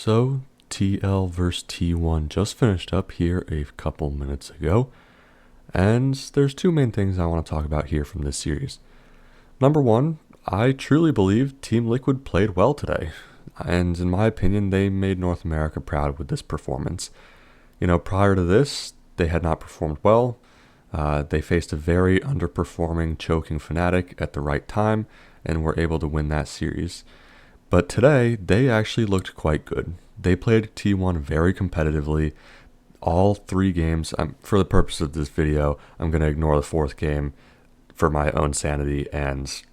So, TL versus T1 just finished up here a couple minutes ago, and there's two main things I want to talk about here from this series. Number one, I truly believe Team Liquid played well today, and in my opinion, they made North America proud with this performance. Prior to this, they had not performed well. They faced a very underperforming, choking Fnatic at the right time, and were able to win that series. But today, they actually looked quite good. They played T1 very competitively. All three games, for the purpose of this video, I'm going to ignore the fourth game for my own sanity, and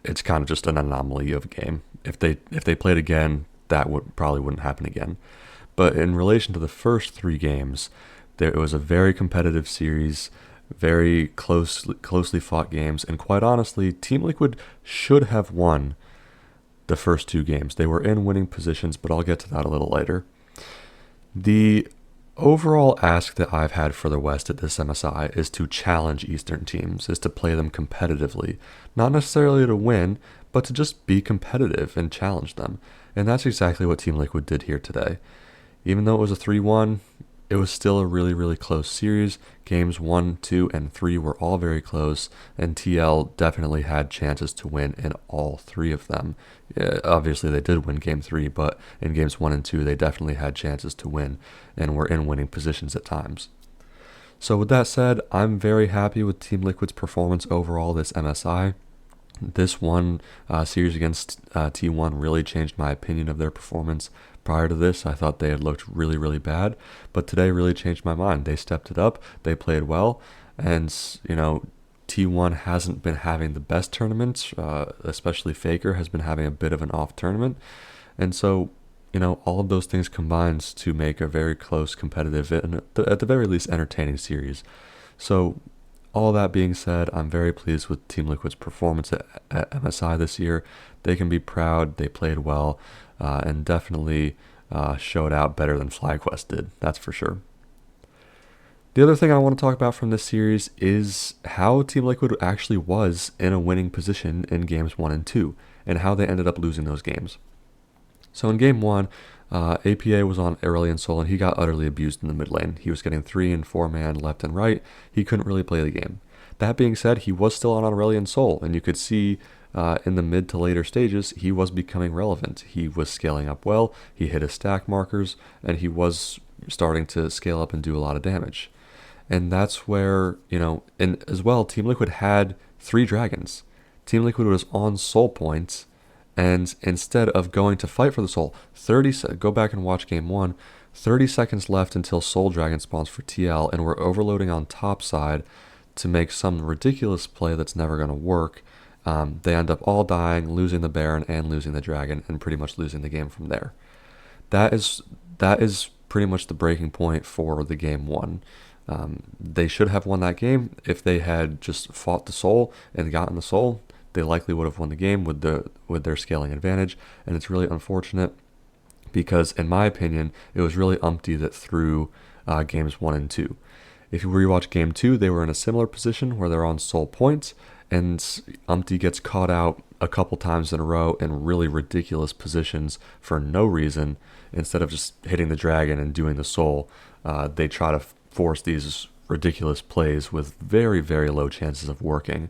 it's kind of just an anomaly of a game. If they played again, that probably wouldn't happen again. But in relation to the first three games, it was a very competitive series, very closely fought games, and quite honestly, Team Liquid should have won the first two games. They were in winning positions, but I'll get to that a little later. The overall ask that I've had for the West at this MSI is to challenge Eastern teams, is to play them competitively. Not necessarily to win, but to just be competitive and challenge them. And that's exactly what Team Liquid did here today. Even though it was a 3-1, it was still a really, really close series. Games 1, 2, and 3 were all very close, and TL definitely had chances to win in all three of them. Yeah, obviously, they did win Game 3, but in Games 1 and 2, they definitely had chances to win and were in winning positions at times. So with that said, I'm very happy with Team Liquid's performance overall this MSI. This one series against T1 really changed my opinion of their performance. Prior to this, I thought they had looked really, really bad, but today really changed my mind. They stepped it up, they played well, and, T1 hasn't been having the best tournaments, especially Faker has been having a bit of an off tournament, and so, all of those things combined to make a very close, competitive, and at the very least entertaining series. So, all that being said, I'm very pleased with Team Liquid's performance at MSI this year. They can be proud, they played well, and definitely showed out better than FlyQuest did, that's for sure. The other thing I want to talk about from this series is how Team Liquid actually was in a winning position in Games 1 and 2, and how they ended up losing those games. So in Game 1, APA was on Aurelion Sol, and he got utterly abused in the mid lane. He was getting 3 and 4 man left and right. He couldn't really play the game. That being said, he was still on Aurelion Sol, and you could see in the mid to later stages, he was becoming relevant. He was scaling up well, he hit his stack markers, and he was starting to scale up and do a lot of damage. And that's where, and as well, Team Liquid had 3 dragons. Team Liquid was on Sol points, and instead of going to fight for the Sol, go back and watch Game 1, 30 seconds left until Sol Dragon spawns for TL, and we're overloading on top side to make some ridiculous play that's never going to work. They end up all dying, losing the Baron and losing the Dragon, and pretty much losing the game from there. That is pretty much the breaking point for the Game 1. They should have won that game. If they had just fought the Sol and gotten the Sol, they likely would have won the game with their scaling advantage, and it's really unfortunate because, in my opinion, it was really Umpty that threw Games 1 and 2. If you rewatch Game 2, they were in a similar position where they're on Sol points, and Umpty gets caught out a couple times in a row in really ridiculous positions for no reason. Instead of just hitting the dragon and doing the Sol, they try to force these ridiculous plays with very, very low chances of working.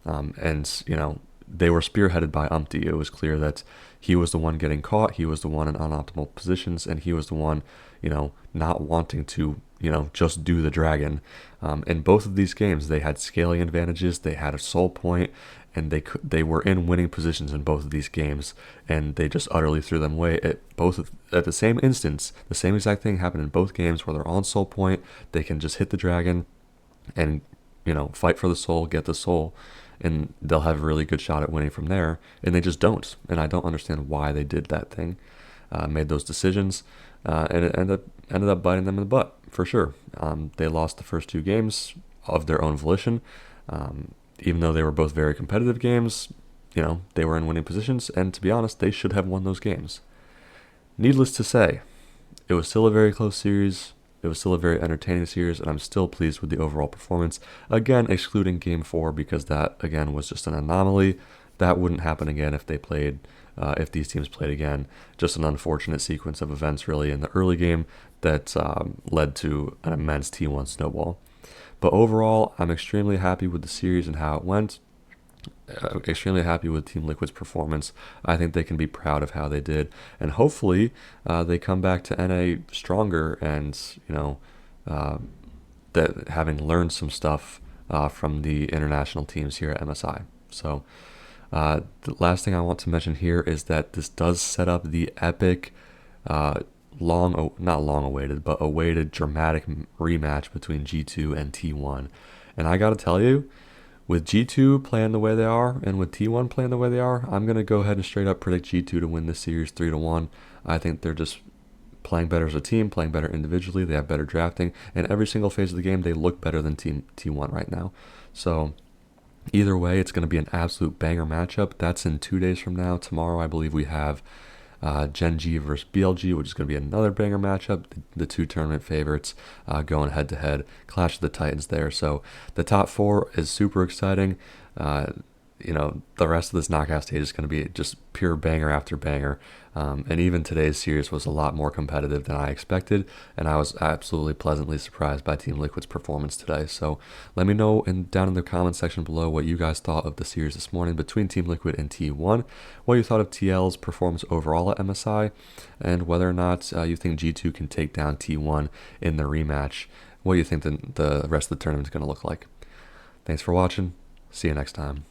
They were spearheaded by Umpty. It was clear that he was the one getting caught, he was the one in unoptimal positions, and he was the one, not wanting to, just do the dragon. In both of these games, they had scaling advantages, they had a Sol point, and they were in winning positions in both of these games, and they just utterly threw them away at the same instance. The same exact thing happened in both games where they're on Sol point, they can just hit the dragon and, fight for the Sol, get the Sol, and they'll have a really good shot at winning from there, and they just don't. And I don't understand why they did that thing, made those decisions, and it ended up biting them in the butt, for sure. They lost the first 2 games of their own volition. Even though they were both very competitive games, they were in winning positions, and to be honest, they should have won those games. Needless to say, it was still a very close series. It was still a very entertaining series, and I'm still pleased with the overall performance. Again, excluding Game 4, because that, again, was just an anomaly. That wouldn't happen again if they played if these teams played again. Just an unfortunate sequence of events, really, in the early game that led to an immense T1 snowball. But overall, I'm extremely happy with the series and how it went. Extremely happy with Team Liquid's performance. I think they can be proud of how they did, and hopefully they come back to NA stronger and that having learned some stuff from the international teams here at MSI. So the last thing I want to mention here is that this does set up the epic, not long awaited, but awaited dramatic rematch between G2 and T1. And I gotta tell you, with G2 playing the way they are and with T1 playing the way they are, I'm going to go ahead and straight up predict G2 to win this series 3-1. I think they're just playing better as a team, playing better individually. They have better drafting. And every single phase of the game, they look better than Team T1 right now. So either way, it's going to be an absolute banger matchup. That's in 2 days from now. Tomorrow, I believe we have Gen G versus BLG, which is going to be another banger matchup. The two tournament favorites going head to head. Clash of the Titans there. So the top four is super exciting. The rest of this knockout stage is going to be just pure banger after banger. And even today's series was a lot more competitive than I expected, and I was absolutely pleasantly surprised by Team Liquid's performance today. So let me know down in the comment section below what you guys thought of the series this morning between Team Liquid and T1, what you thought of TL's performance overall at MSI, and whether or not you think G2 can take down T1 in the rematch. What do you think the rest of the tournament is going to look like? Thanks for watching. See you next time.